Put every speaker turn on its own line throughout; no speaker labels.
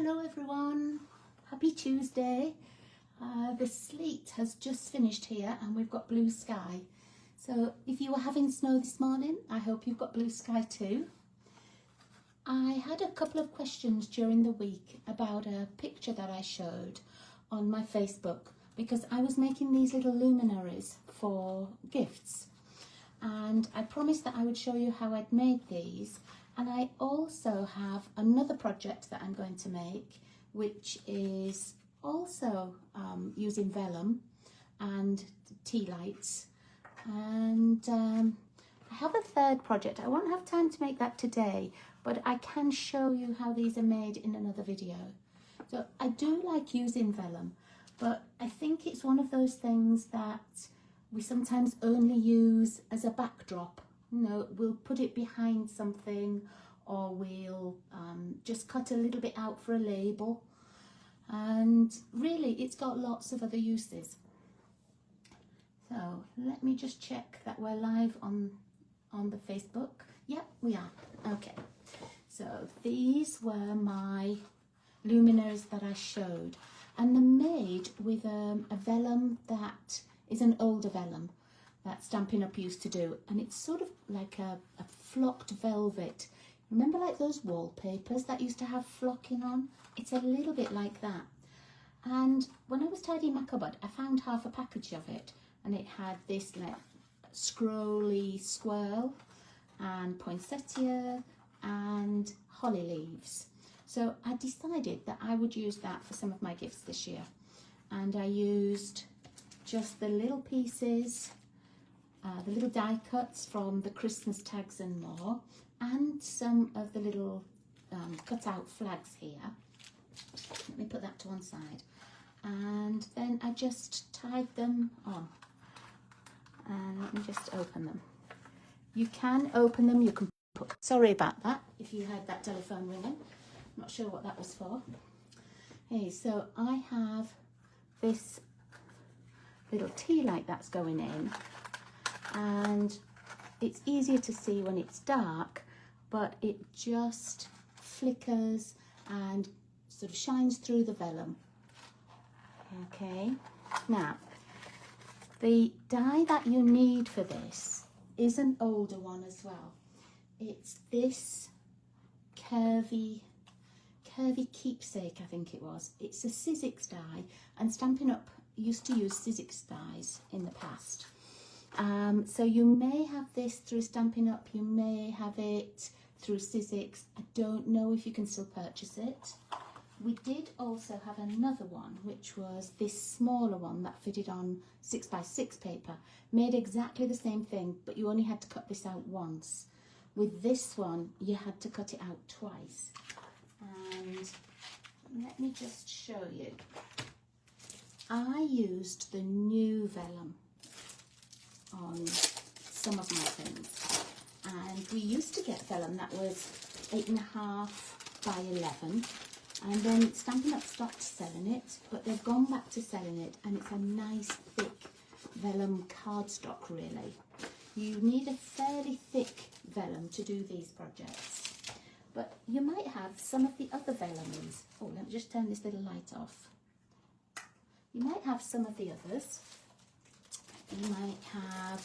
Hello everyone, happy Tuesday. The sleet has just finished here and we've got blue sky. So if you were having snow this morning, I hope you've got blue sky too. I had a couple of questions during the week about a picture that I showed on my Facebook because I was making these little luminaries for gifts, and I promised that I would show you how I'd made these. And I also have another project that I'm going to make, which is also using vellum and tea lights. And I have a third project. I won't have time to make that today, but I can show you how these are made in another video. So I do like using vellum, but I think it's one of those things that we sometimes only use as a backdrop. You know, we'll put it behind something, or we'll just cut a little bit out for a label. And really, it's got lots of other uses. So let me just check that we're live on the Facebook. Yep, we are. Okay. So these were my luminaries that I showed, and they're made with a vellum that is an older vellum that Stampin' Up used to do, and it's sort of like a flocked velvet. Remember, like those wallpapers that used to have flocking on? It's a little bit like that. And when I was tidying my cupboard, I found half a package of it, and it had this like scrolly squirrel and poinsettia and holly leaves. So I decided that I would use that for some of my gifts this year, and I used just the little pieces, the little die cuts from the Christmas tags and more, and some of the little cut out flags here. Let me put that to one side, and then I just tied them on. And let me just open them. You can open them, you can put, sorry about that if you heard that telephone ringing, not sure what that was for. Okay, so I have this little tea light that's going in, and it's easier to see when it's dark, but it just flickers and sort of shines through the vellum. Okay, now the die that you need for this is an older one as well. It's this curvy keepsake, I think it was. It's a Sizzix die, and Stampin' Up used to use Sizzix dies in the past. So you may have this through Stampin' Up, you may have it through Sizzix. I don't know if you can still purchase it. We did also have another one, which was this smaller one that fitted on 6x6 paper, made exactly the same thing, but you only had to cut this out once. With this one, you had to cut it out twice. And let me just show you. I used the new vellum on some of my things, and we used to get vellum that was 8.5 by 11, and then Stampin' Up stopped selling it, but they've gone back to selling it, and it's a nice thick vellum cardstock. Really, you need a fairly thick vellum to do these projects, but you might have some of the other vellums. Oh, let me just turn this little light off. You might have some of the others. You might have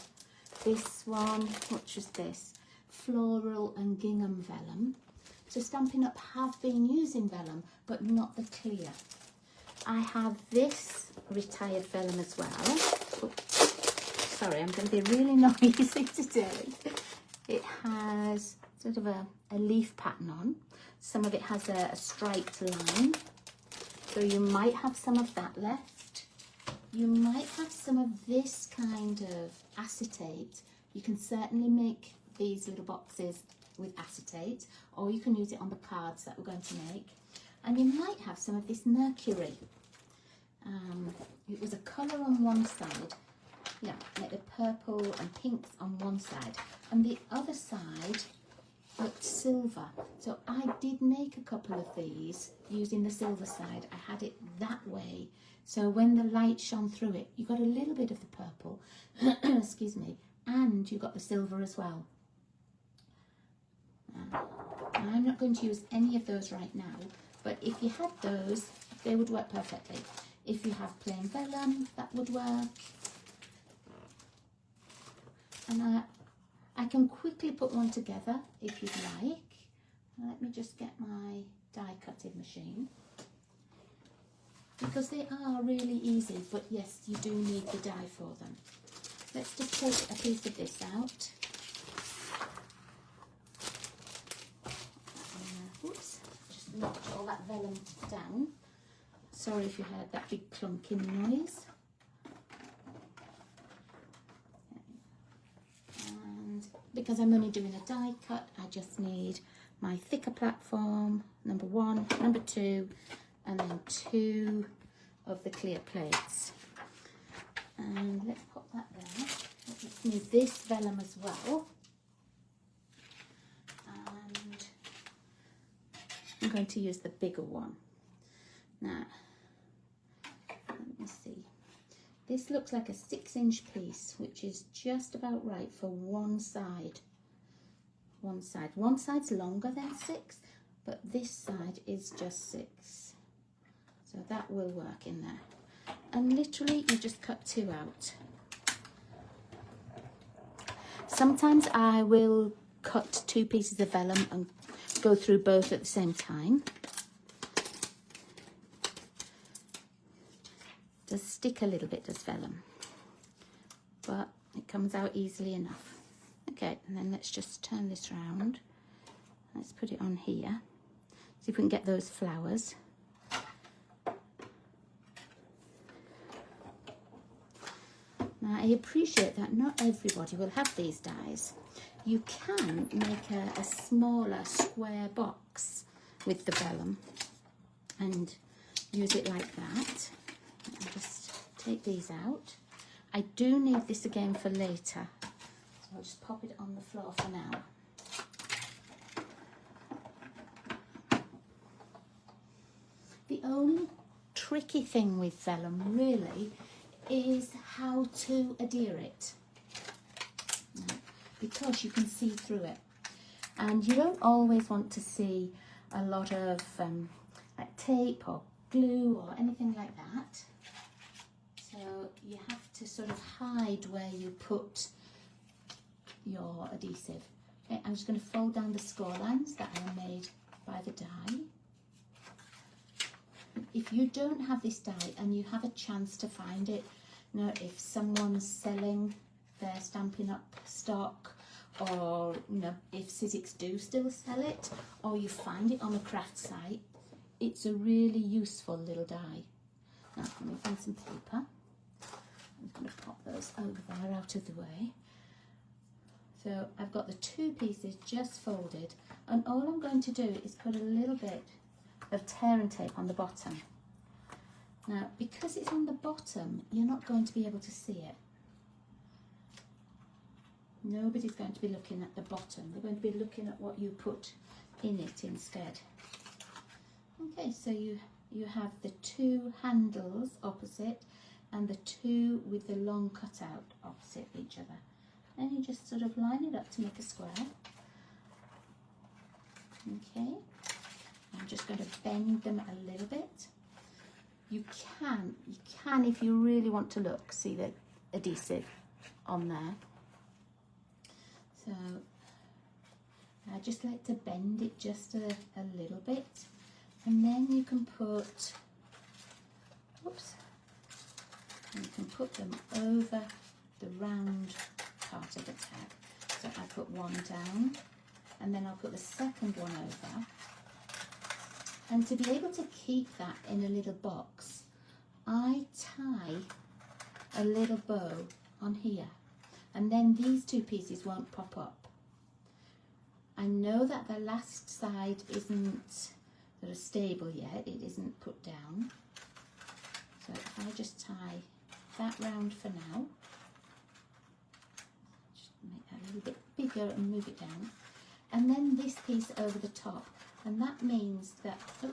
this one, which is this floral and gingham vellum. So Stampin' Up have been using vellum, but not the clear. I have this retired vellum as well. Oops. Sorry, I'm going to be really noisy today. It has sort of a leaf pattern on. Some of it has a striped line. So you might have some of that left. You might have some of this kind of acetate. You can certainly make these little boxes with acetate, or you can use it on the cards that we're going to make. And you might have some of this mercury. It was a colour on one side, yeah, like the purple and pinks on one side, and the other side looked silver. So I did make a couple of these using the silver side. I had it that way, so when the light shone through it, you got a little bit of the purple, excuse me, and you got the silver as well. I'm not going to use any of those right now But if you had those, they would work perfectly. If you have plain vellum, that would work. And I can quickly put one together if you'd like. Let me just get my die cutting machine. Because they are really easy, but yes, you do need the die for them. Let's just take a piece of this out. Oops, just knocked all that vellum down. Sorry if you heard that big clunking noise. And because I'm only doing a die cut, I just need my thicker platform, number 1, number 2, and then 2 of the clear plates. And let's put that there. Let's need this vellum as well. And I'm going to use the bigger one. Now, let me see. This looks like a 6-inch piece, which is just about right for one side. One side's longer than 6, but this side is just 6. So that will work in there. And literally you just cut 2 out. Sometimes I will cut 2 pieces of vellum and go through both at the same time. Does stick a little bit, does vellum, but it comes out easily enough. Okay, and then let's just turn this round. Let's put it on here. See if we can get those flowers. Now, I appreciate that not everybody will have these dies. You can make a smaller square box with the vellum and use it like that. I'll just take these out. I do need this again for later, so I'll just pop it on the floor for now. The only tricky thing with vellum really is how to adhere it, because you can see through it, and you don't always want to see a lot of like tape or glue or anything like that. So you have to sort of hide where you put your adhesive. Okay, I'm just going to fold down the score lines that are made by the die. If you don't have this die and you have a chance to find it, you know, if someone's selling their Stampin' Up stock, or you know, if Sizzix do still sell it, or you find it on a craft site, it's a really useful little die. Now let me find some paper. I'm going to pop those over there out of the way. So I've got the 2 pieces just folded, and all I'm going to do is put a little bit of tear and tape on the bottom. Now, because it's on the bottom, you're not going to be able to see it. Nobody's going to be looking at the bottom. They're going to be looking at what you put in it instead. Okay, so you have the 2 handles opposite and the 2 with the long cutout opposite each other. And you just sort of line it up to make a square. Okay, I'm just going to bend them a little bit. You can, if you really want to look, see the adhesive on there. So I just like to bend it just a little bit, and then you can put, whoops, and you can put them over the round part of the tag. So I put one down, and then I'll put the second one over. And to be able to keep that in a little box, I tie a little bow on here, and then these 2 pieces won't pop up. I know that the last side isn't sort of stable yet, it isn't put down. So if I just tie that round for now, just make that a little bit bigger and move it down, and then this piece over the top. And that means that, oh,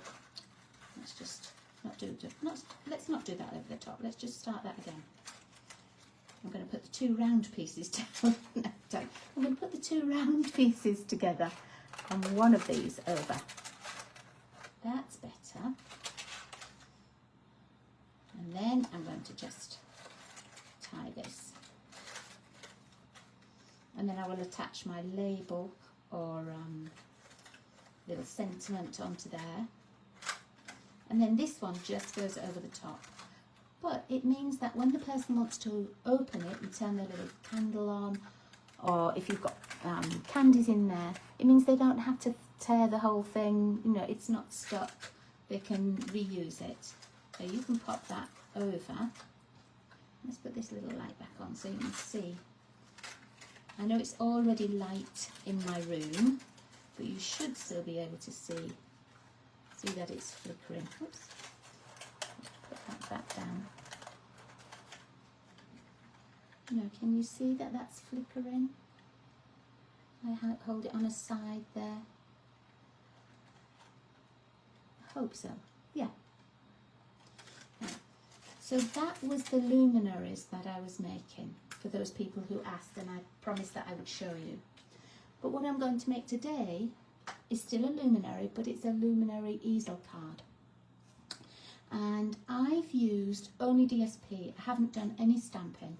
let's just let's not do that over the top. Let's just start that again. I'm going to put the 2 round pieces down. No, don't. I'm going to put the 2 round pieces together on one of these over. That's better. center. And then I'm going to just tie this. And then I will attach my label or little sentiment onto there. And then this one just goes over the top. But it means that when the person wants to open it and turn their little candle on, or if you've got candies in there, it means they don't have to tear the whole thing, you know, it's not stuck. They can reuse it. So you can pop that over. Let's put this little light back on so you can see. I know it's already light in my room, but you should still be able to see that it's flickering. Oops. Put that back down. You know, can you see that that's flickering? I hold it on a side there. I hope so. Yeah. So that was the luminaries that I was making for those people who asked, and I promised that I would show you. But what I'm going to make today is still a luminary, but it's a luminary easel card. And I've used only DSP. I haven't done any stamping.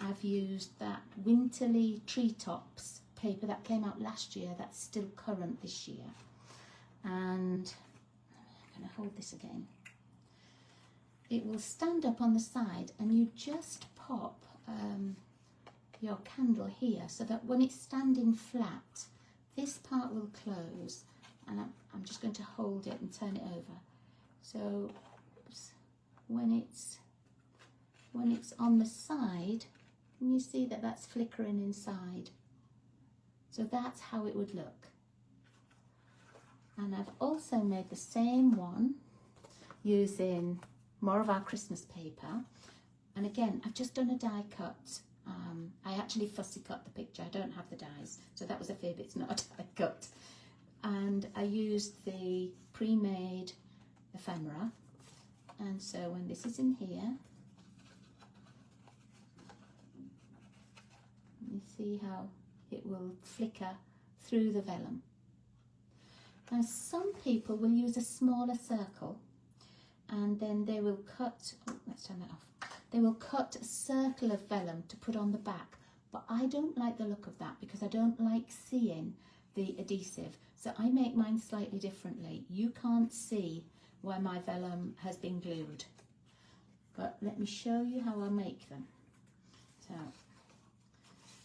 I've used that Winterly Treetops paper that came out last year that's still current this year. And I'm going to hold this again. It will stand up on the side, and you just pop your candle here so that when it's standing flat, this part will close, and I'm just going to hold it and turn it over. So oops, when it's on the side, you see that that's flickering inside. So that's how it would look. And I've also made the same one using more of our Christmas paper, and again I've just done a die cut. I actually fussy cut the picture. I don't have the dies, so that was a fib, it's not a die cut. And I used the pre-made ephemera, and so when this is in here, you see how it will flicker through the vellum. Now some people will use a smaller circle, and then they will cut, oh, let's turn that off. They will cut a circle of vellum to put on the back, but I don't like the look of that because I don't like seeing the adhesive. So I make mine slightly differently. You can't see where my vellum has been glued, but let me show you how I make them. So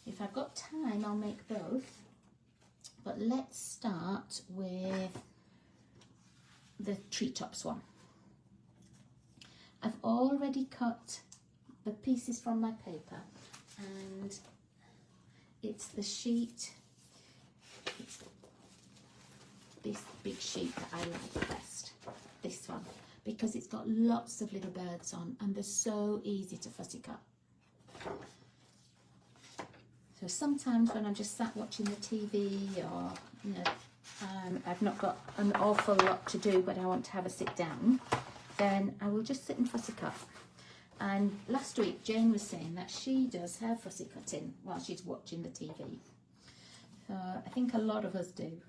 if I've got time, I'll make both, but let's start with the treetops one. I've already cut the pieces from my paper, and it's the sheet, it's this big sheet that I like best, this one, because it's got lots of little birds on and they're so easy to fussy cut. So sometimes when I'm just sat watching the TV, or you know, I've not got an awful lot to do but I want to have a sit down, then I will just sit and fussy cut. And last week Jane was saying that she does her fussy cutting while she's watching the TV. So I think a lot of us do.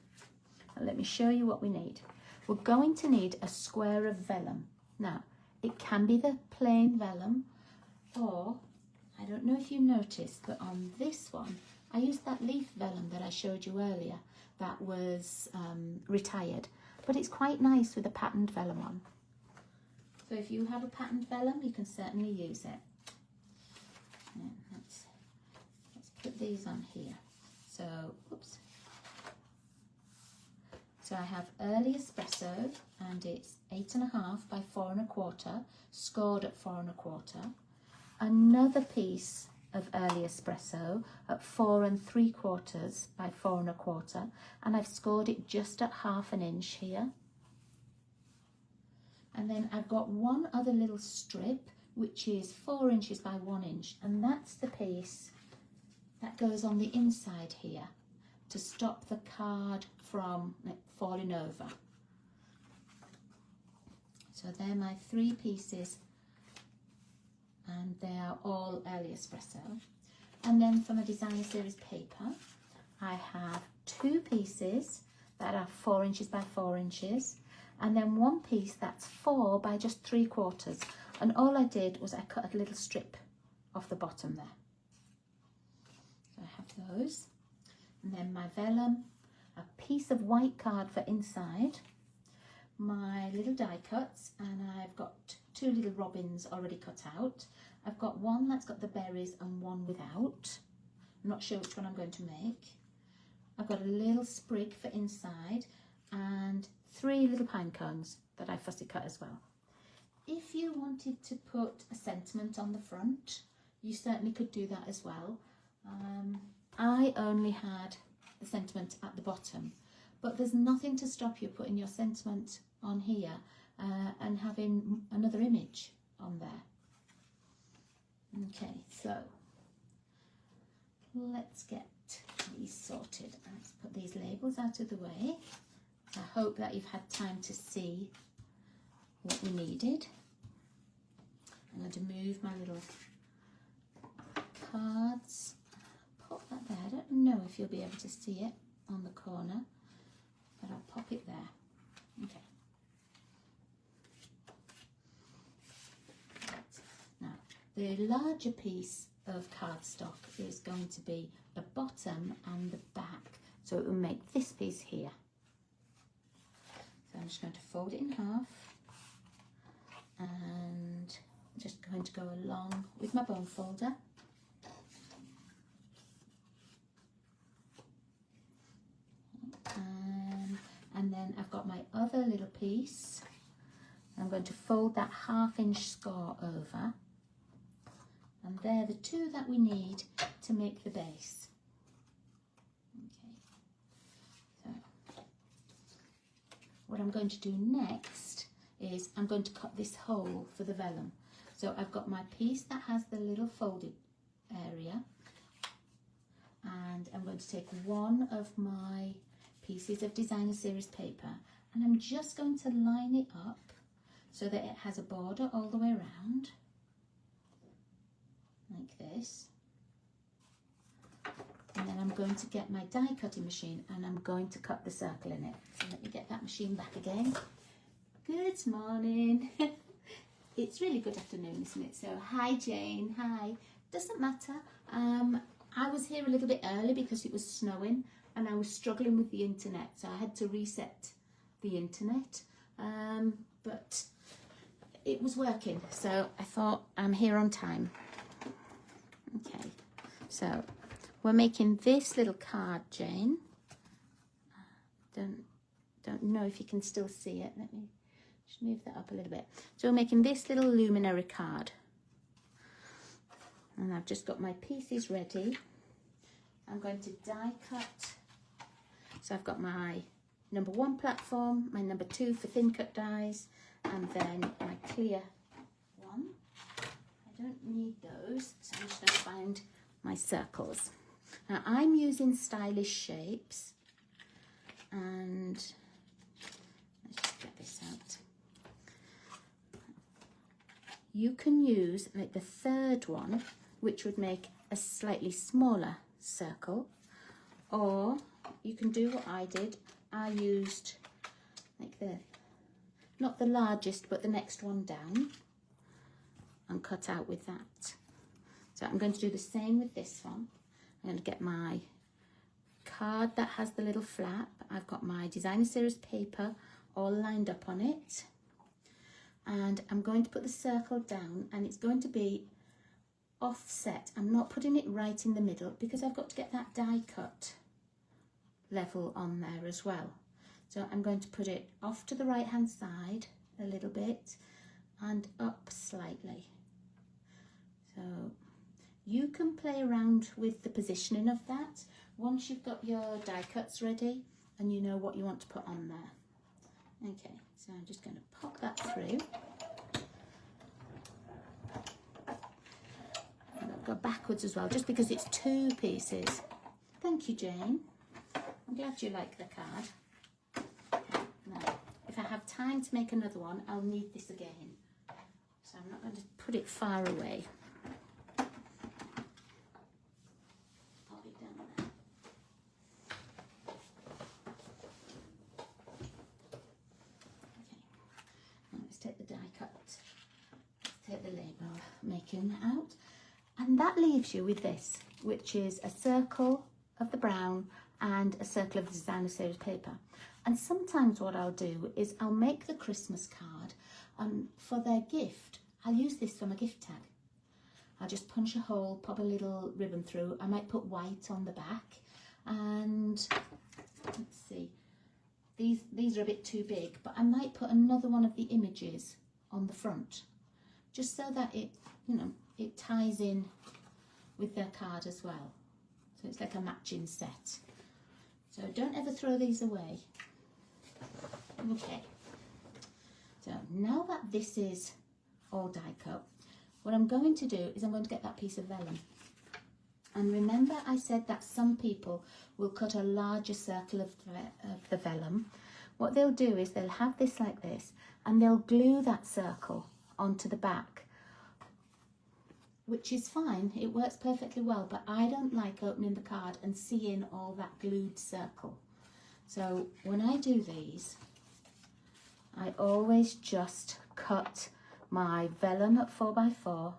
And let me show you what we need. We're going to need a square of vellum. Now, it can be the plain vellum, or I don't know if you noticed, but on this one, I used that leaf vellum that I showed you earlier that was retired, but it's quite nice with a patterned vellum on. So if you have a patterned vellum, you can certainly use it. Yeah, let's put these on here. So, oops. So I have Early Espresso, and it's 8.5 by 4 1/4, scored at 4 1/4. Another piece of Early Espresso at 4 3/4 by 4 1/4, and I've scored it just at 1/2 inch here. And then I've got one other little strip which is 4 inches by 1 inch, and that's the piece that goes on the inside here to stop the card from falling over. So they're my 3 pieces, and they are all Early Espresso. And then for my designer series paper, I have 2 pieces that are 4 inches by 4 inches, and then one piece that's 4 by just 3/4, and all I did was I cut a little strip off the bottom there. So I have those, and then my vellum, a piece of white card for inside, my little die cuts, and I've got 2 little robins already cut out. I've got one that's got the berries and one without. I'm not sure which one I'm going to make. I've got a little sprig for inside and 3 little pine cones that I fussy cut as well. If you wanted to put a sentiment on the front, you certainly could do that as well. I only had the sentiment at the bottom, but there's nothing to stop you putting your sentiment on here and having another image on there. Okay, so let's get these sorted. Let's put these labels out of the way. I hope that you've had time to see what we needed. I'm going to move my little cards. Pop that there. I don't know if you'll be able to see it on the corner, but I'll pop it there. Okay. Now, the larger piece of cardstock is going to be the bottom and the back, so it will make this piece here. So I'm just going to fold it in half, and I'm just going to go along with my bone folder. And then I've got my other little piece. I'm going to fold that 1/2 inch score over. And they're the 2 that we need to make the base. Okay. So what I'm going to do next is I'm going to cut this hole for the vellum. So I've got my piece that has the little folded area, and I'm going to take one of my pieces of designer series paper, and I'm just going to line it up so that it has a border all the way around, like this. And then I'm going to get my die cutting machine and I'm going to cut the circle in it. So let me get that machine back again. Good morning. It's really good afternoon, isn't it? So hi Jane, hi. Doesn't matter. I was here a little bit early because it was snowing and I was struggling with the internet, so I had to reset the internet, but it was working, so I thought I'm here on time. Okay, so we're making this little card, Jane. Don't know if you can still see it. Let me just move that up a little bit. So we're making this little luminary card, and I've just got my pieces ready. I'm going to die cut. So I've got my number 1 platform, my number 2 for thin cut dies, and then my clear one. I don't need those, so I'm just going to find my circles. Now I'm using stylish shapes, and let's just get this out. You can use like the 3rd one, which would make a slightly smaller circle, or you can do what I did. I used like not the largest, but the next one down, and cut out with that. So I'm going to do the same with this one. I'm going to get my card that has the little flap. I've got my designer series paper all lined up on it, and I'm going to put the circle down, and it's going to be offset. I'm not putting it right in the middle because I've got to get that die cut level on there as well. So I'm going to put it off to the right hand side a little bit and up slightly. So you can play around with the positioning of that once you've got your die cuts ready and you know what you want to put on there. Okay, so I'm just going to pop that through. And I'll go backwards as well, just because it's 2 pieces. Thank you, Jane. I'm glad you like the card. Now, if I have time to make another one, I'll need this again. So I'm not going to put it far away. Pop it down there. cut. Let's take the label making out. And that leaves you with this, which is a circle of the brown and a circle of the designer series paper. And sometimes what I'll do is I'll make the Christmas card, for their gift, I'll use this for my gift tag. I'll just punch a hole, pop a little ribbon through. I might put white on the back, and let's see, these are a bit too big, but I might put another one of the images on the front, just so that it, you know, it ties in with their card as well. So it's like a matching set. So don't ever throw these away. Okay. So now that this is all die cut, what I'm going to do is I'm going to get that piece of vellum. And remember I said that some people will cut a larger circle of the vellum. What they'll do is they'll have this like this, and they'll glue that circle onto the back, which is fine, it works perfectly well, but I don't like opening the card and seeing all that glued circle. So when I do these, I always just cut my vellum at 4x4,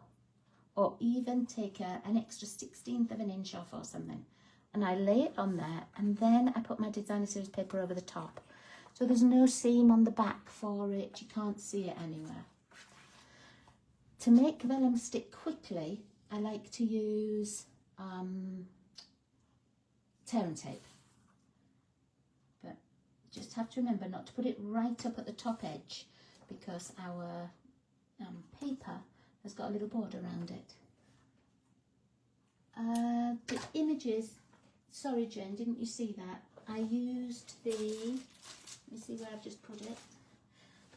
or even take an extra 1/16 of an inch off or something, and I lay it on there, and then I put my designer series paper over the top. So there's no seam on the back for it, you can't see it anywhere. To make vellum stick quickly, I like to use tear and tape. But just have to remember not to put it right up at the top edge, because our paper has got a little border around it. The images, sorry Jen, didn't you see that? I used the, let me see where I've just put it.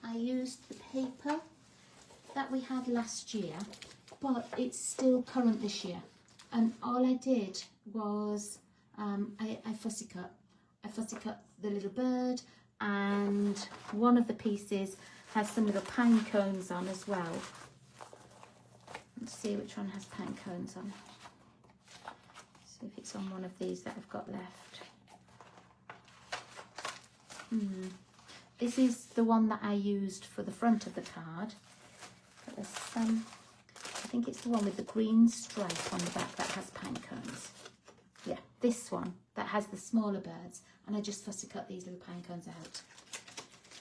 I used the paper that we had last year, but it's still current this year. And all I did was I fussy cut. I fussy cut the little bird, and one of the pieces has some little pine cones on as well. Let's see which one has pine cones on. See if it's on one of these that I've got left. This is the one that I used for the front of the card. But there's some, I think it's the one with the green stripe on the back that has pine cones. Yeah, this one that has the smaller birds, and I just fussy cut these little pine cones out.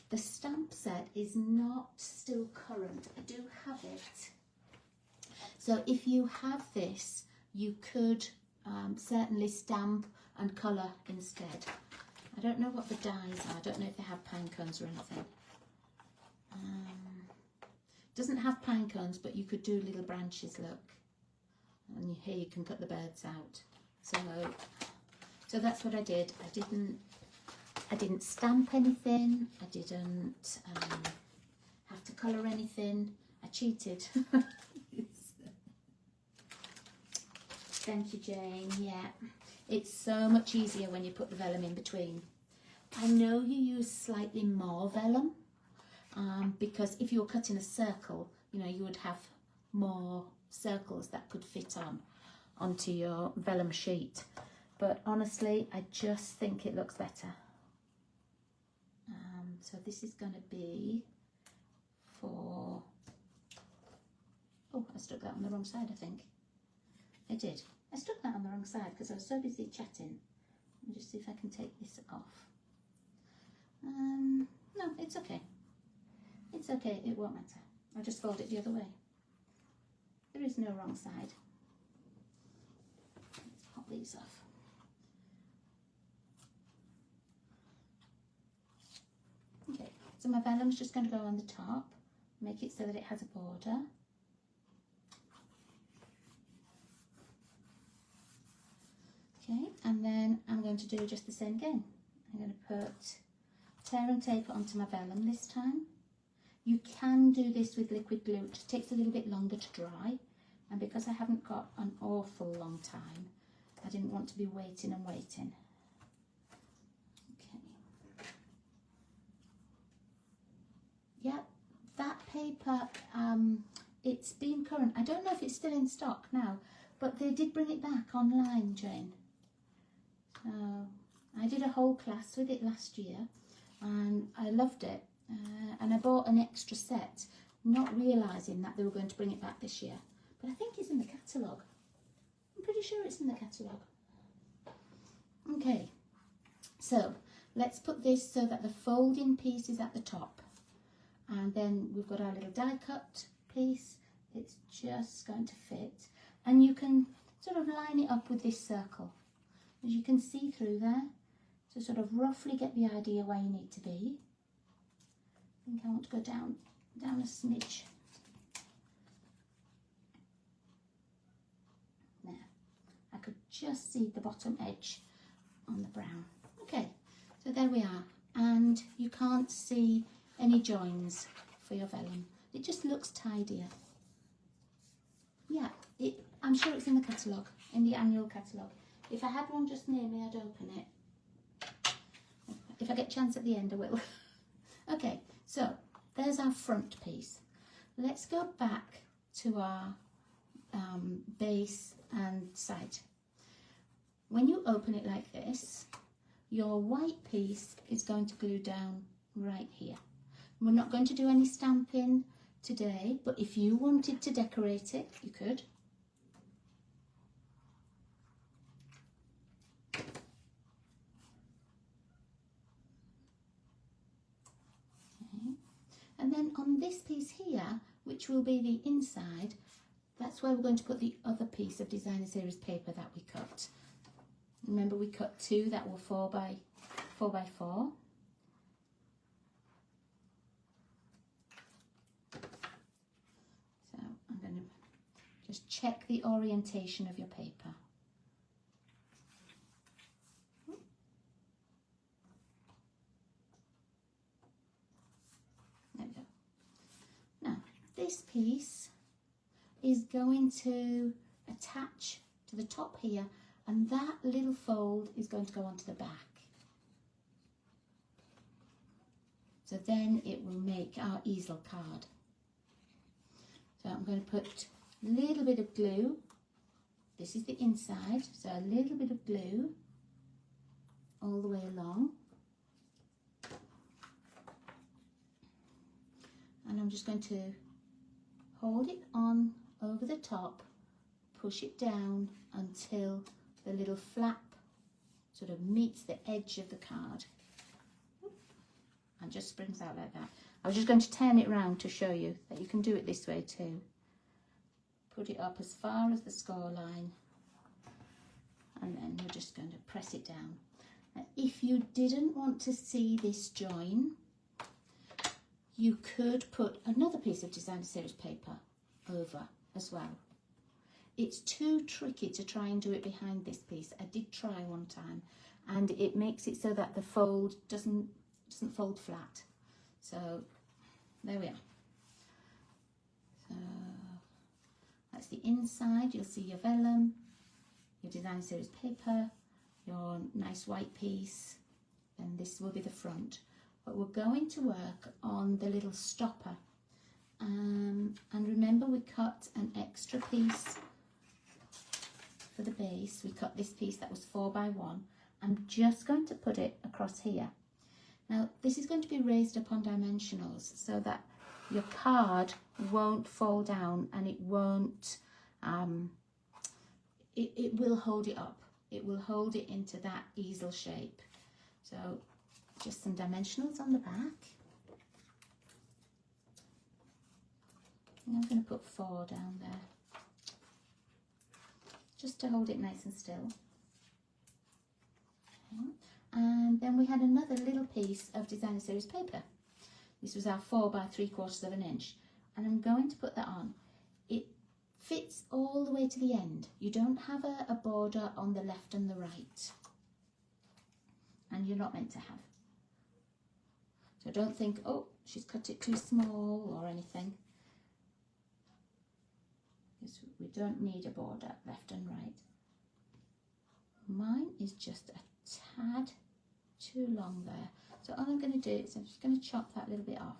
The stamp set is not still current. I do have it. So if you have this, you could certainly stamp and colour instead. I don't know what the dyes are. I don't know if they have pine cones or anything. Doesn't have pine cones, but you could do little branches, look. And here you can cut the birds out. So that's what I did. I didn't stamp anything. I didn't have to colour anything. I cheated. Thank you, Jane. Yeah, it's so much easier when you put the vellum in between. I know you use slightly more vellum because if you were cutting a circle, you know, you would have more circles that could fit onto your vellum sheet. But honestly, I just think it looks better. So this is going to be for, oh, I stuck that on the wrong side, I think. I did. I stuck that on the wrong side because I was so busy chatting. Let me just see if I can take this off. No, it's okay. It's okay, it won't matter. I'll just fold it the other way. There is no wrong side. Let's pop these off. Okay, so my vellum's just going to go on the top, make it so that it has a border. Okay, and then I'm going to do just the same again. I'm going to put tear and tape onto my vellum this time. You can do this with liquid glue, it just takes a little bit longer to dry, and because I haven't got an awful long time, I didn't want to be waiting and waiting. Okay. Yeah, that paper, it's been current. I don't know if it's still in stock now, but they did bring it back online, Jane. So I did a whole class with it last year and I loved it, and I bought an extra set. not realising that they were going to bring it back this year. But I think it's in the catalogue. I'm pretty sure it's in the catalogue. Okay, so let's put this so that the folding piece is at the top. And then we've got our little die cut piece. It's just going to fit. And you can sort of line it up with this circle. As you can see through there, to sort of roughly get the idea where you need to be. I think I want to go down a smidge. There. I could just see the bottom edge on the brown. Okay, so there we are. And you can't see any joins for your vellum. It just looks tidier. Yeah, I'm sure it's in the catalogue, in the annual catalogue. If I had one just near me, I'd open it. If I get a chance at the end, I will. Okay, so there's our front piece. Let's go back to our base and side. When you open it like this, your white piece is going to glue down right here. We're not going to do any stamping today, but if you wanted to decorate it, you could. Okay. And then on this piece here, which will be the inside, that's where we're going to put the other piece of designer series paper that we cut. Remember, we cut two that were 4 by 4. So I'm going to just check the orientation of your paper. There we go. Now, this piece is going to attach to the top here, and that little fold is going to go onto the back. So then it will make our easel card. So I'm going to put a little bit of glue. This is the inside, so a little bit of glue all the way along. And I'm just going to hold it on over the top, push it down until the little flap sort of meets the edge of the card and just springs out like that. I was just going to turn it round to show you that you can do it this way too. Put it up as far as the score line, and then we're just going to press it down. Now, if you didn't want to see this join, you could put another piece of designer series paper over as well. It's too tricky to try and do it behind this piece. I did try one time, and it makes it so that the fold doesn't fold flat. So there we are. So that's the inside. You'll see your vellum, your designer series paper, your nice white piece, and this will be the front. But we're going to work on the little stopper. And remember, we cut an extra piece for the base. We cut this piece that was 4 by 1. I'm just going to put it across here. Now this is going to be raised up on dimensionals so that your card won't fall down, and it won't, it will hold it up. It will hold it into that easel shape. So just some dimensionals on the back. And I'm going to put 4 down there, just to hold it nice and still. Okay. And then we had another little piece of designer series paper. This was our 4 by 3/4 of an inch, and I'm going to put that on. It fits all the way to the end. You don't have a border on the left and the right, and you're not meant to have. So don't think, oh, she's cut it too small or anything. Because we don't need a border left and right. Mine is just a tad too long there. So all I'm going to do is I'm just going to chop that little bit off.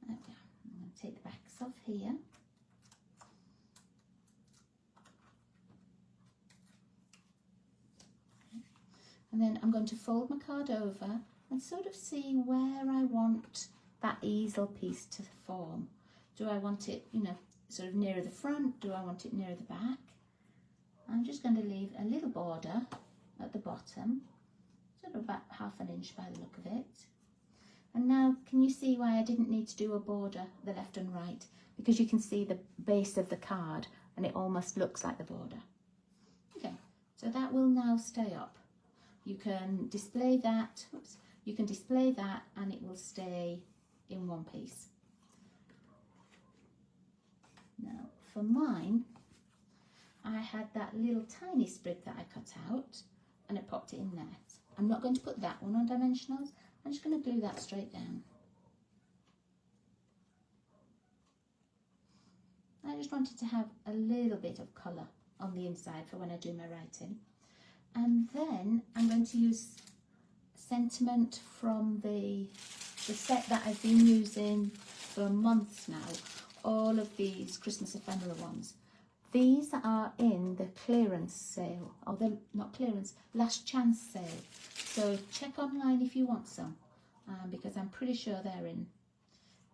There we go. I'm going to take the backs off here. And then I'm going to fold my card over and sort of see where I want that easel piece to form. Do I want it, you know, sort of nearer the front? Do I want it nearer the back? I'm just going to leave a little border at the bottom, sort of about 1/2 inch by the look of it. And now, can you see why I didn't need to do a border the left and right? Because you can see the base of the card and it almost looks like the border. Okay, so that will now stay up. You can display that, oops, you can display that and it will stay in one piece. Now, for mine, I had that little tiny sprig that I cut out and I popped it in there. I'm not going to put that one on dimensionals. I'm just going to glue that straight down. I just wanted to have a little bit of colour on the inside for when I do my writing. And then I'm going to use sentiment from the set that I've been using for months now. All of these Christmas ephemera ones. These are in the clearance sale, or the not clearance, last chance sale. So check online if you want some, because I'm pretty sure they're in.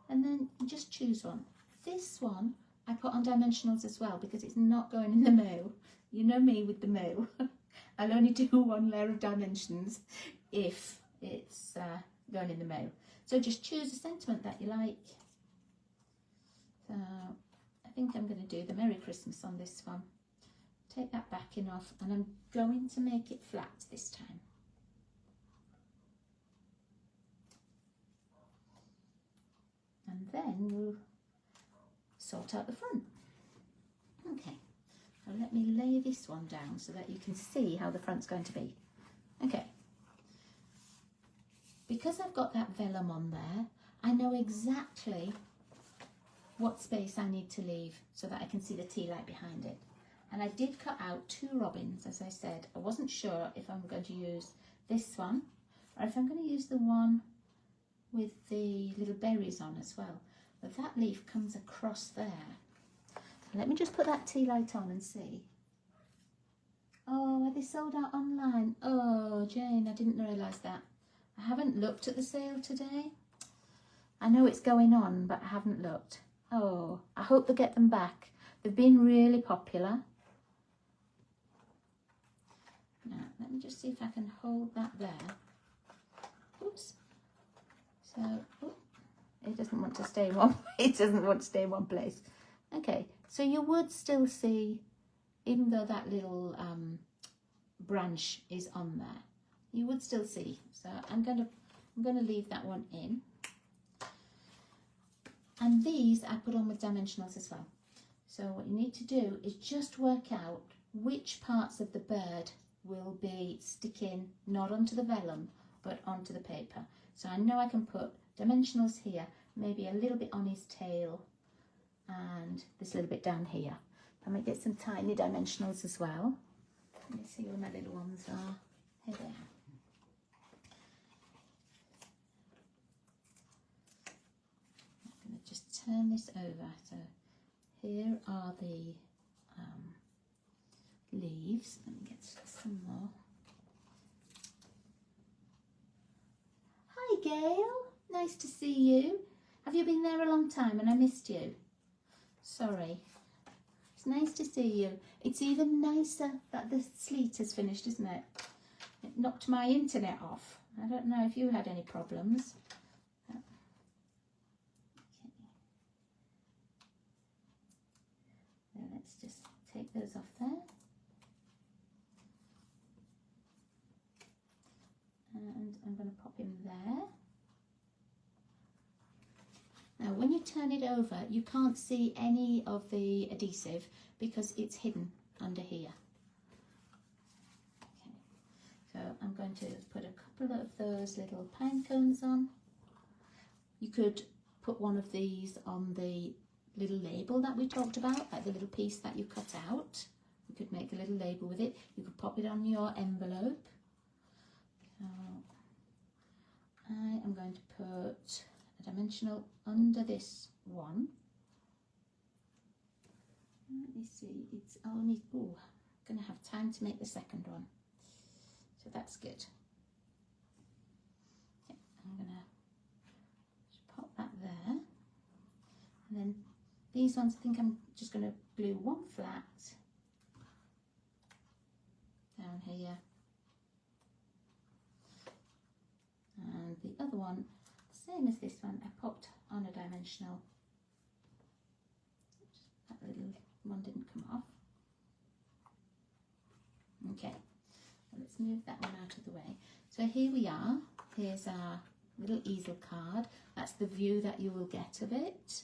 And then just choose one. This one I put on dimensionals as well because it's not going in the mail. You know me with the mail. I'll only do one layer of dimensions if it's going in the mail. So just choose a sentiment that you like. So I think I'm going to do the Merry Christmas on this one. Take that backing off and I'm going to make it flat this time. And then we'll sort out the front. Okay, so let me lay this one down so that you can see how the front's going to be. Okay, because I've got that vellum on there, I know exactly what space I need to leave so that I can see the tea light behind it. And I did cut out 2 robins, as I said. I wasn't sure if I'm going to use this one or if I'm going to use the one with the little berries on as well. But that leaf comes across there. Let me just put that tea light on and see. Oh, are they sold out online? Oh, Jane, I didn't realise that. I haven't looked at the sale today. I know it's going on, but I haven't looked. Oh, I hope they get them back. They've been really popular. Now, let me just see if I can hold that there. Oops. So, oh, it doesn't want to stay in one. It doesn't want to stay in one place. Okay, so you would still see, even though that little branch is on there, you would still see. So I'm going to leave that one in. And these I put on with dimensionals as well. So what you need to do is just work out which parts of the bird will be sticking not onto the vellum but onto the paper. So I know I can put dimensionals here, maybe a little bit on his tail and this little bit down here. I might get some tiny dimensionals as well. Let me see where my little ones are. Here they are. Just turn this over. So here are the leaves. Let me get some more. Hi Gail, nice to see you. Have you been there a long time and I missed you? Sorry. It's nice to see you. It's even nicer that the sleet has finished, isn't it? It knocked my internet off. I don't know if you had any problems. Let's just take those off there. And I'm going to pop him there. Now when you turn it over, you can't see any of the adhesive because it's hidden under here. Okay, so I'm going to put a couple of those little pine cones on. You could put one of these on the little label that we talked about, like the little piece that you cut out. You could make a little label with it. You could pop it on your envelope. So I am going to put a dimensional under this one. Let me see, it's only, oh, I'm going to have time to make the second one. So that's good. that there. And then these ones, I think I'm just going to glue one flat down here. And the other one, same as this one, I popped on a dimensional. That little one didn't come off. Okay, well, let's move that one out of the way. So here we are. Here's our little easel card. That's the view that you will get of it.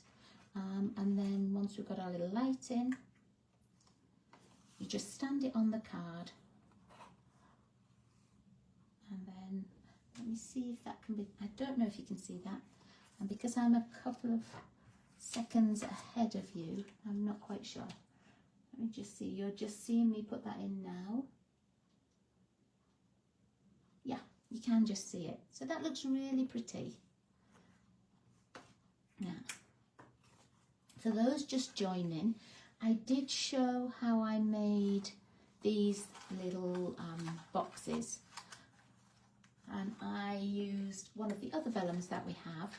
And then once we've got our little light in, you just stand it on the card. And then let me see if that can be, I don't know if you can see that. And because I'm a couple of seconds ahead of you, I'm not quite sure. Let me just see, you're just seeing me put that in now. Yeah, you can just see it. So that looks really pretty. Now, for those just joining, I did show how I made these little boxes. And I used one of the other vellums that we have.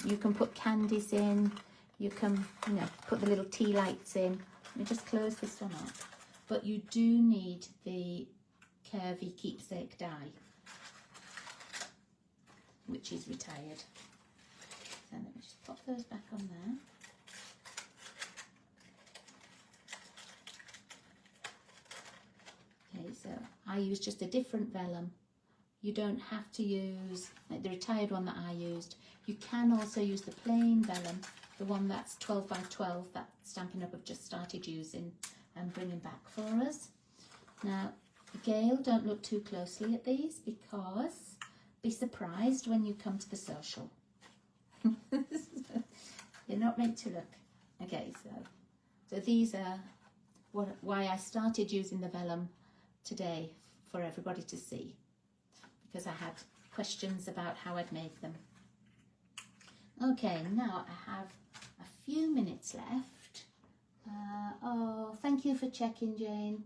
You can put candies in, you can, put the little tea lights in. Let me just close this one up. But you do need the curvy keepsake die, which is retired. So let me just pop those back on there. Okay, so I use just a different vellum. You don't have to use like the retired one that I used. You can also use the plain vellum, the one that's 12 by 12 that Stampin' Up have just started using and bringing back for us. Now, Gail, don't look too closely at these because be surprised when you come to the social. You're not meant to look. Okay, so these are why I started using the vellum today for everybody to see, because I had questions about how I'd made them. Okay, now I have a few minutes left. Oh, thank you for checking, Jane.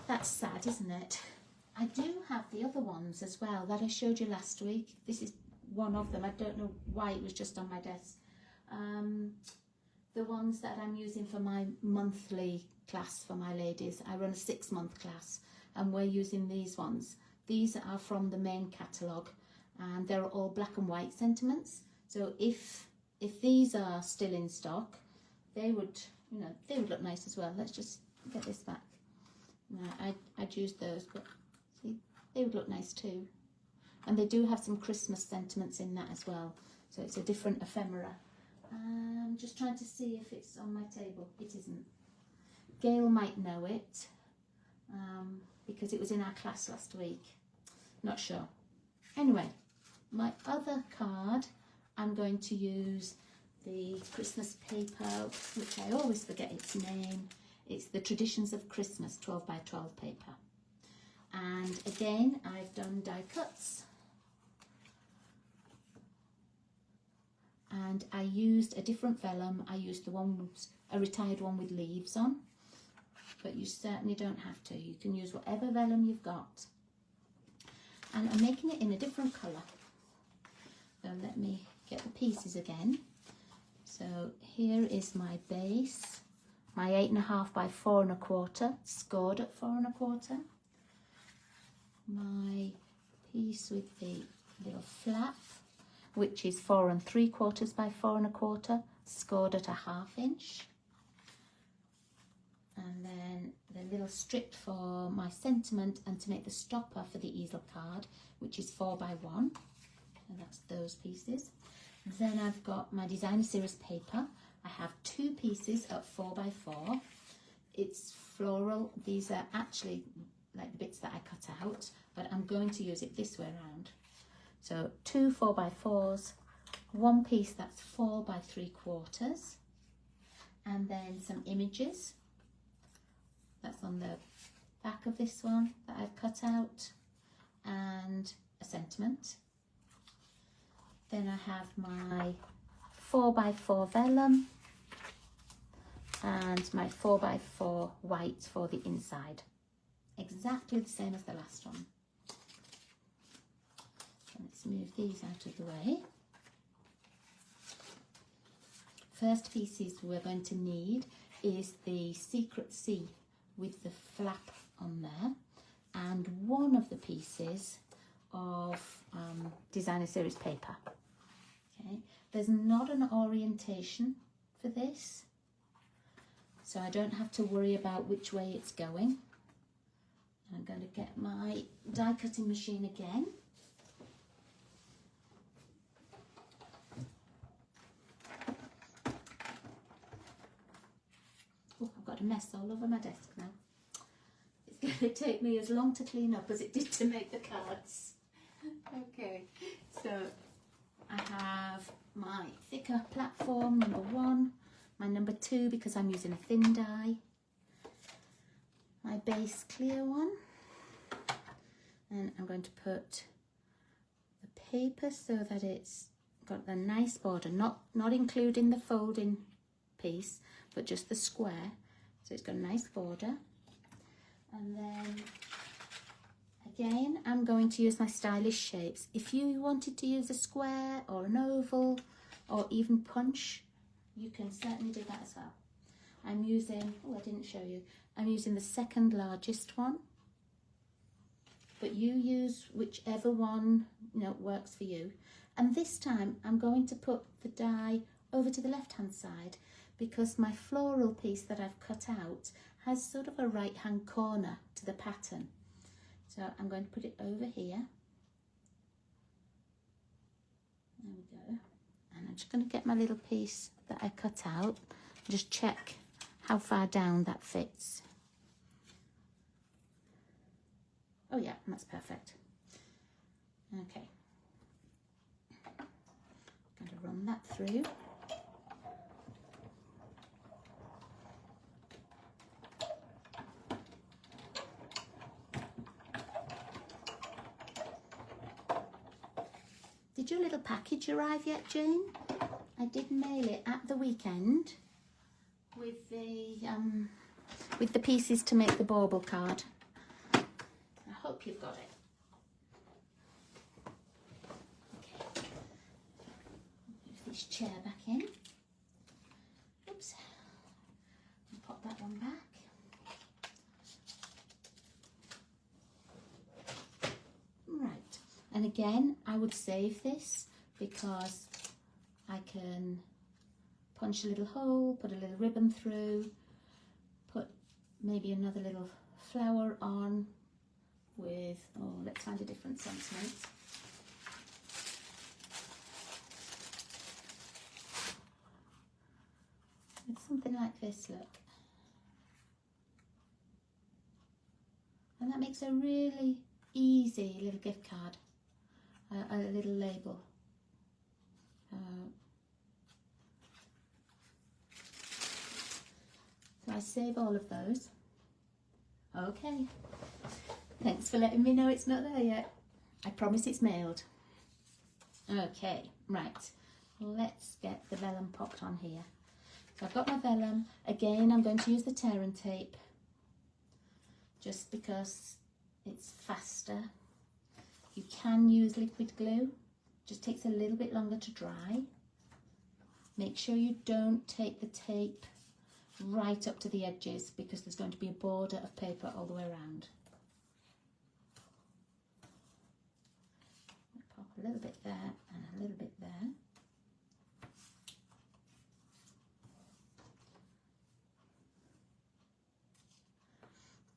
That's sad, isn't it? I do have the other ones as well that I showed you last week. This is one of them. I don't know why it was just on my desk. The ones that I'm using for my monthly class for my ladies. I run a 6-month class and we're using these ones. These are from the main catalogue and they're all black and white sentiments. So if these are still in stock, they would, they would look nice as well. Let's just get this back. I'd use those, but see, they would look nice too. And they do have some Christmas sentiments in that as well. So it's a different ephemera. I'm just trying to see if it's on my table. It isn't. Gail might know it because it was in our class last week. Not sure. Anyway, my other card, I'm going to use the Christmas paper, which I always forget its name. It's the Traditions of Christmas 12 by 12 paper. And again, I've done die cuts. And I used a different vellum. I used a retired one with leaves on. But you certainly don't have to. You can use whatever vellum you've got. And I'm making it in a different colour. So let me get the pieces again. So here is my base. My 8.5 by 4 1/4, scored at 4 1/4. My piece with the little flap, which is 4 3/4 by 4 1/4, scored at a 1/2 inch. And then the little strip for my sentiment and to make the stopper for the easel card, which is 4 by 1. And that's those pieces. And then I've got my designer series paper. I have 2 pieces at 4 by 4. It's floral. These are actually like the bits that I cut out, but I'm going to use it this way around. So 2 4 by 4s, 1 piece that's 4 by 3/4, and then some images. That's on the back of this one that I've cut out, and a sentiment. Then I have my 4 by 4 vellum and my 4 by 4 white for the inside. Exactly the same as the last one. Let's move these out of the way. First pieces we're going to need is the Secret C with the flap on there, and one of the pieces of designer series paper. Okay, there's not an orientation for this, so I don't have to worry about which way it's going. I'm going to get my die cutting machine again. Oh, I've got a mess all over my desk now. It's going to take me as long to clean up as it did to make the cards. Okay, so I have my thicker platform, number 1, my number 2 because I'm using a thin die, my base clear one, and I'm going to put the paper so that it's got a nice border, not including the folding piece, but just the square, so it's got a nice border. And then again, I'm going to use my stylish shapes. If you wanted to use a square or an oval or even punch, you can certainly do that as well. I'm using, oh, I didn't show you, I'm using the second largest one, but you use whichever one works for you. And this time I'm going to put the die over to the left hand side because my floral piece that I've cut out has sort of a right hand corner to the pattern. So I'm going to put it over here. There we go. And I'm just going to get my little piece that I cut out and just check how far down that fits. Oh yeah, that's perfect. Okay. I'm going to run that through. Did your little package arrive yet, Jane? I did mail it at the weekend with the pieces to make the bauble card. I hope you've got it. Okay. Move this chair back in. Oops. And pop that one back. Right. And again, I would save this because I can punch a little hole, put a little ribbon through, put maybe another little flower on with, oh, let's find a different sentiment. It's something like this, look. And that makes a really easy little gift card, a little label. So I save all of those. Okay. Thanks for letting me know it's not there yet. I promise it's mailed. Okay, right. Let's get the vellum popped on here. So I've got my vellum. Again, I'm going to use the tear and tape just because it's faster. You can use liquid glue. Just takes a little bit longer to dry. Make sure you don't take the tape right up to the edges because there's going to be a border of paper all the way around. Pop a little bit there and a little bit there.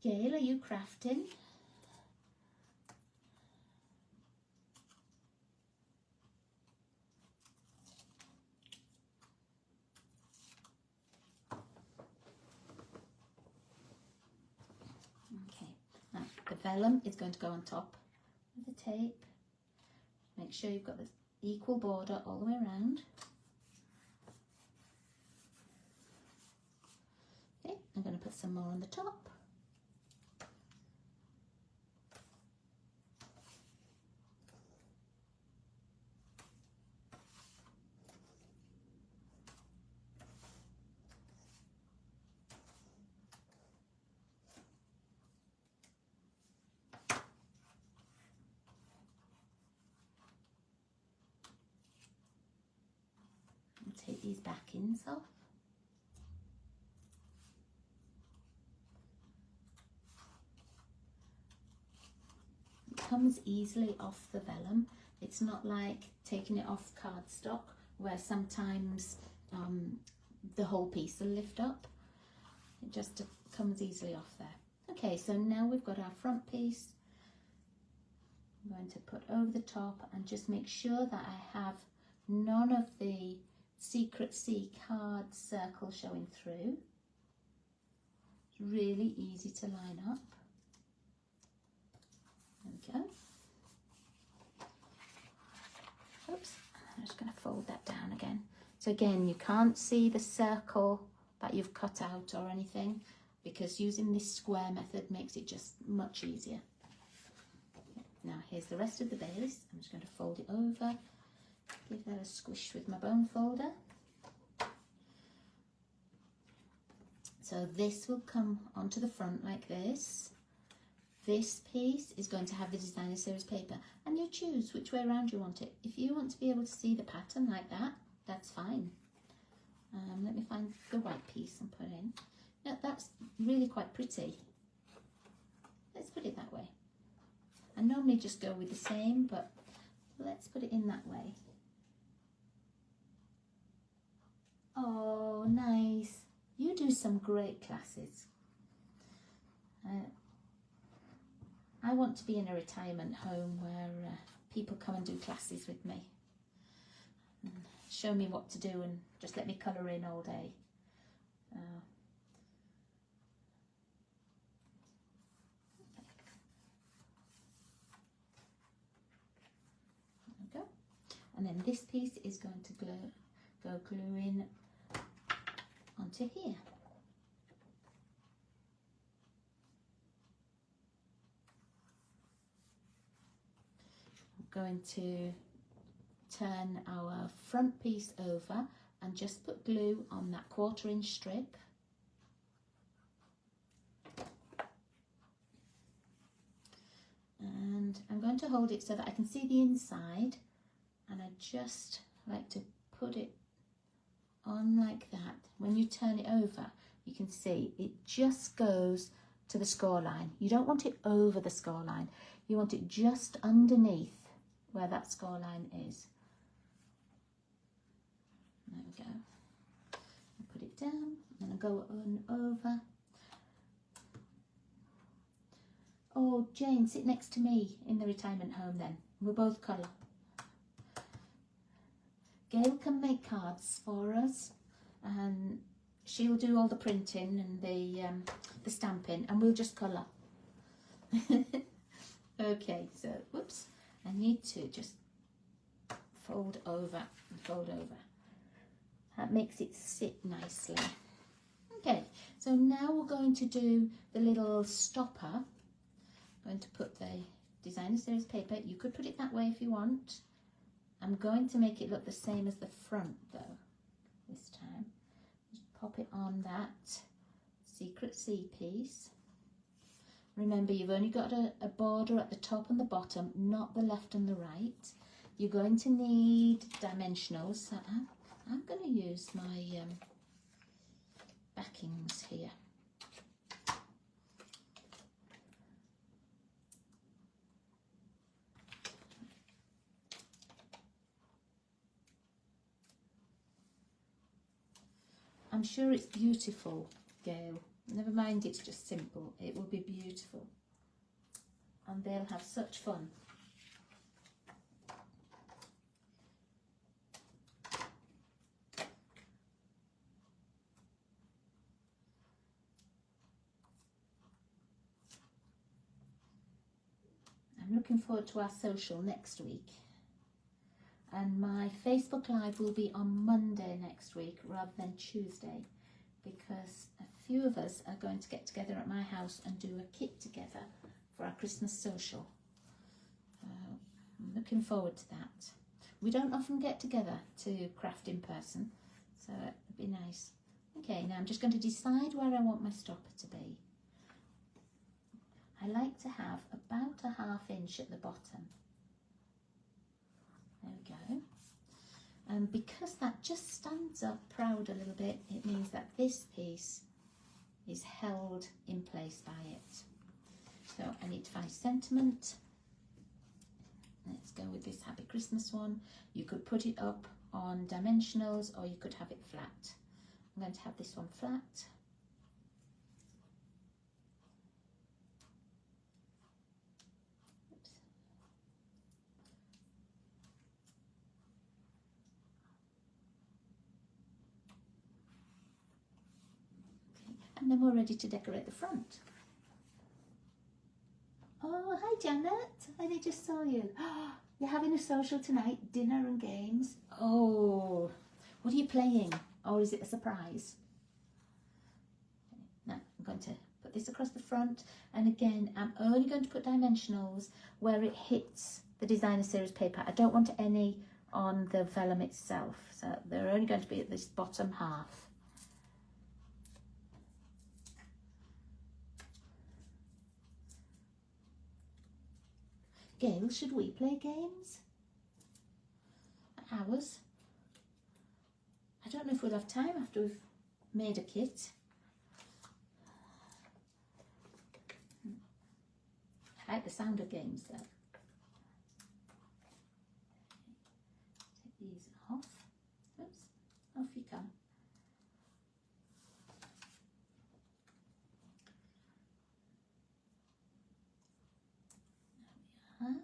Gail, are you crafting? Okay, now the vellum is going to go on top of the tape. Make sure you've got the equal border all the way around. Okay, I'm going to put some more on the top. take these backings off. It comes easily off the vellum. It's not like taking it off cardstock where sometimes the whole piece will lift up. It just comes easily off there. Okay, so now we've got our front piece. I'm going to put over the top and just make sure that I have none of the Secret C card circle showing through. It's really easy to line up. There we go. Oops, I'm just going to fold that down again. So again, you can't see the circle that you've cut out or anything, because using this square method makes it just much easier. Now here's the rest of the base. I'm just going to fold it over, give that a squish with my bone folder. So this will come onto the front like this. This piece is going to have the designer series paper, and you choose which way around you want it. If you want to be able to see the pattern like that, that's fine. Let me find the white piece and put in. Now that's really quite pretty. Let's put it that way. I normally just go with the same, but let's put it in that way. Oh, nice. You do some great classes. I want to be in a retirement home where people come and do classes with me. And show me what to do and just let me colour in all day. There we go. And then this piece is going to go gluing onto here. Going to turn our front piece over and just put glue on that 1/4 inch strip. And I'm going to hold it so that I can see the inside, and I just like to put it on like that. When you turn it over, you can see it just goes to the score line. You don't want it over the score line. You want it just underneath where that score line is. There we go. I'll put it down and I'll go on over. Oh, Jane, sit next to me in the retirement home then. We'll both colour. Gail can make cards for us, and she'll do all the printing and the stamping, and we'll just colour. Okay, so whoops, I need to just fold over and fold over. That makes it sit nicely. Okay, so now we're going to do the little stopper. I'm going to put the designer series paper. You could put it that way if you want. I'm going to make it look the same as the front though, this time. Just pop it on that Secret C piece. Remember, you've only got a border at the top and the bottom, not the left and the right. You're going to need dimensionals. So I'm going to use my backings here. I'm sure it's beautiful, Gail. Never mind, it's just simple. It will be beautiful. And they'll have such fun. I'm looking forward to our social next week. And my Facebook Live will be on Monday next week rather than Tuesday, because a few of us are going to get together at my house and do a kit together for our Christmas social. I'm looking forward to that. We don't often get together to craft in person, so it'd be nice. Okay, now I'm just going to decide where I want my stopper to be. I like to have about a 1/2 inch at the bottom. There we go. And because that just stands up proud a little bit, it means that this piece is held in place by it. So I need to find sentiment. Let's go with this Happy Christmas one. You could put it up on dimensionals or you could have it flat. I'm going to have this one flat. Oops. Okay. And then we're ready to decorate the front. Oh, hi Janet, I just saw you. You're having a social tonight, dinner and games. Oh, what are you playing? Or is it a surprise? Now, I'm going to put this across the front. And again, I'm only going to put dimensionals where it hits the designer series paper. I don't want any on the vellum itself. So they're only going to be at this bottom half. Gail, should we play games? Ours? I don't know if we'll have time after we've made a kit. I like the sound of games though. Take these off. Oops, off you come. There we are.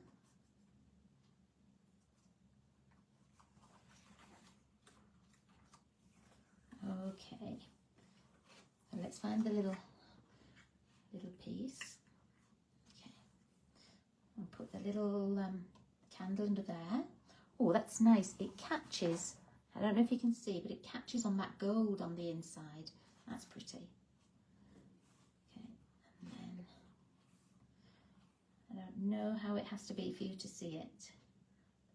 Okay, so let's find the little piece. Okay, I'll put the little candle under there. Oh, that's nice. It catches. I don't know if you can see, but it catches on that gold on the inside. That's pretty. Okay, and then I don't know how it has to be for you to see it.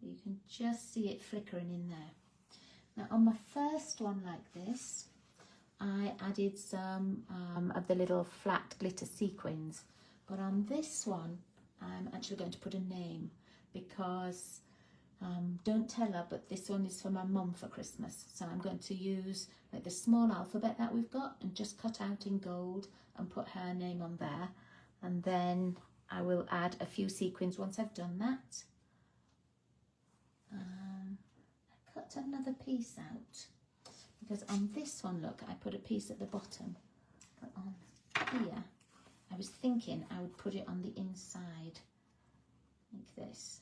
You can just see it flickering in there. Now on my first one like this, I added some of the little flat glitter sequins, but on this one I'm actually going to put a name because don't tell her, but this one is for my mum for Christmas. So I'm going to use like the small alphabet that we've got and just cut out in gold and put her name on there, and then I will add a few sequins once I've done that. Cut another piece out because on this one, look, I put a piece at the bottom, but on here I was thinking I would put it on the inside like this.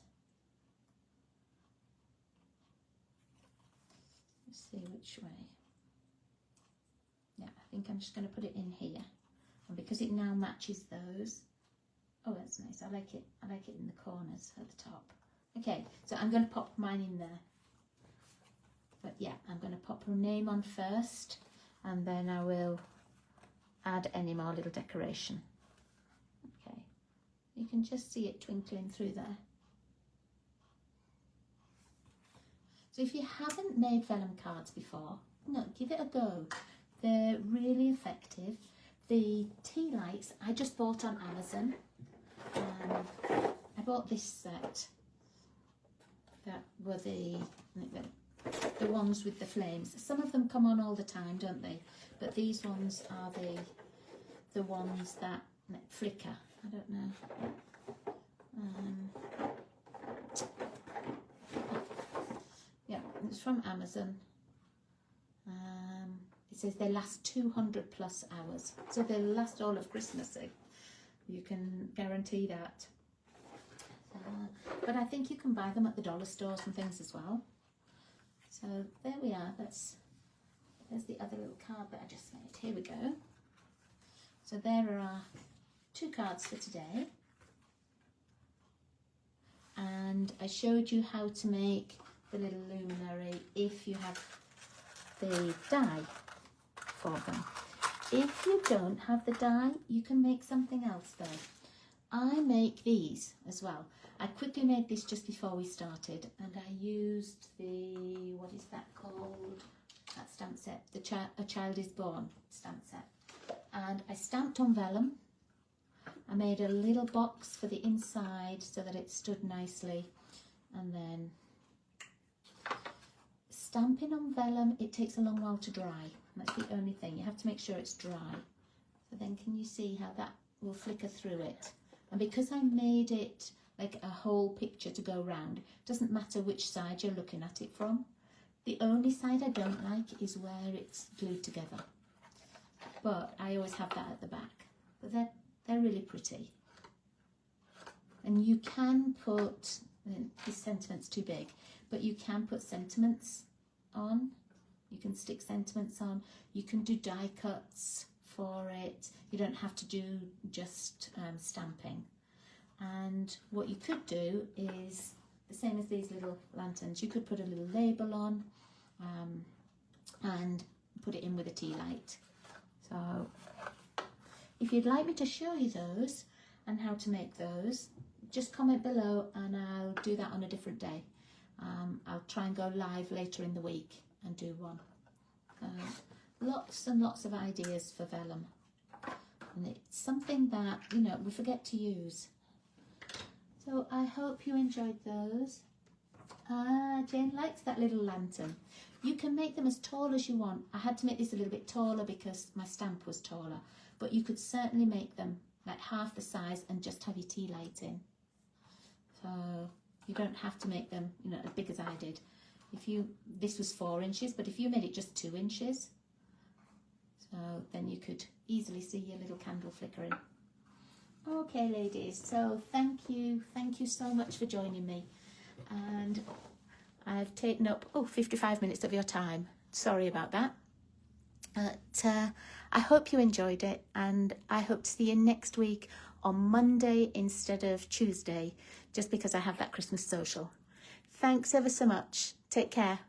Let's see which way. Yeah, I think I'm just going to put it in here, and because it now matches those. Oh, that's nice. I like it in the corners at the top. Okay, so I'm going to pop mine in there. But yeah, I'm going to pop her name on first, and then I will add any more little decoration. Okay, you can just see it twinkling through there. So if you haven't made vellum cards before, no, give it a go. They're really effective. The tea lights I just bought on Amazon. I bought this set. That were the ones with the flames. Some of them come on all the time, don't they? But these ones are the ones that flicker. I don't know. Yeah, it's from Amazon. It says they last 200 plus hours, so they'll last all of Christmas. You can guarantee that. But I think you can buy them at the dollar stores and things as well. So there we are. There's the other little card that I just made. Here we go. So there are our 2 cards for today. And I showed you how to make the little luminary if you have the die for them. If you don't have the die, you can make something else though. I make these as well. I quickly made this just before we started, and I used the, what is that called? That stamp set, A Child is Born stamp set. And I stamped on vellum. I made a little box for the inside so that it stood nicely, and then stamping on vellum, it takes a long while to dry. That's the only thing. You have to make sure it's dry. So then can you see how that will flicker through it? And because I made it like a whole picture to go round, it doesn't matter which side you're looking at it from. The only side I don't like is where it's glued together. But I always have that at the back. But they're really pretty. And you can put, this sentiment's too big, but you can put sentiments on. You can stick sentiments on. You can do die cuts for it. You don't have to do just stamping. And what you could do is the same as these little lanterns. You could put a little label on and put it in with a tea light. So if you'd like me to show you those and how to make those, just comment below and I'll do that on a different day. I'll try and go live later in the week and do one. Lots and lots of ideas for vellum. And it's something that, you know, we forget to use. So I hope you enjoyed those. Jane likes that little lantern. You can make them as tall as you want. I had to make this a little bit taller because my stamp was taller. But you could certainly make them like half the size and just have your tea light in. So you don't have to make them, you know, as big as I did. This was 4 inches, but if you made it just 2 inches, so then you could easily see your little candle flickering. Okay, ladies, so thank you so much for joining me. And I've taken up 55 minutes of your time. Sorry about that. But I hope you enjoyed it, and I hope to see you next week on Monday instead of Tuesday, just because I have that Christmas social. Thanks ever so much. Take care.